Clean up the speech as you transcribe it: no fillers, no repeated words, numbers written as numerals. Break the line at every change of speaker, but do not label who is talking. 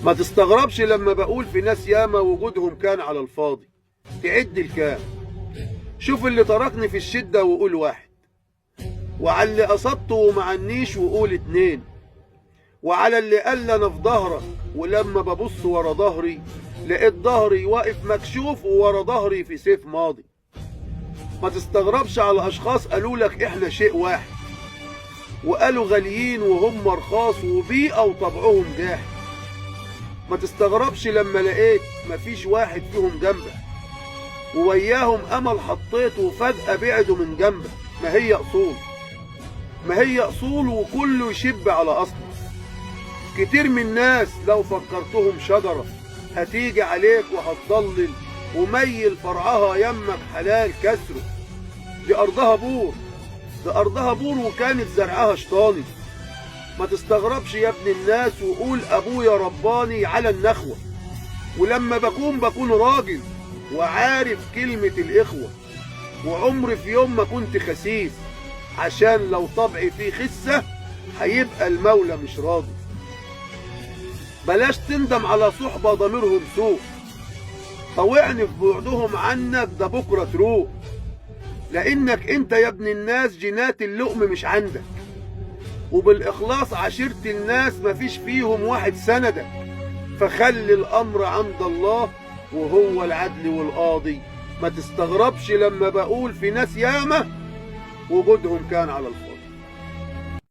ما تستغربش لما بقول في ناس ياما وجودهم كان على الفاضي. تعد الكام؟ شوف اللي تركني في الشدة وقول واحد، وعلى اللي قصدته وما عنيش وقول اتنين، وعلى اللي قال انا في ظهرك ولما ببص ورا ظهري لقيت ظهري واقف مكشوف وورا ظهري في سيف ماضي. ما تستغربش على اشخاص قالوا لك احنا شيء واحد، وقالوا غاليين وهم رخاص وبيئة وطبعهم جاحد. ما تستغربش لما لقيت مفيش واحد فيهم جنبك، ووياهم امل حطيته وفجأة بعدوا من جنبك. ما هي اصول، ما هي اصول وكله يشب على اصله. كتير من الناس لو فكرتهم شجرة هتيجي عليك وهتضلل وميل فرعها يمك حلال كسره. دي ارضها بور، دي ارضها بور وكانت زرعها شطاني. ما تستغربش يا ابن الناس وقول ابويا رباني على النخوة، ولما بكون راجل وعارف كلمة الاخوة، وعمري في يوم ما كنت خسيس، عشان لو طبعي فيه خسة هيبقى المولى مش راضي. بلاش تندم على صحبة ضميرهم سوء، طوعني في بعدهم عنك ده بكرة تروق. لانك انت يا ابن الناس جينات اللقم مش عندك، وبالاخلاص عشرت الناس مفيش فيهم واحد سندك. فخلي الامر عند الله وهو العدل والقاضي. ما تستغربش لما بقول في ناس ياما وجودهم كان على الفاضي.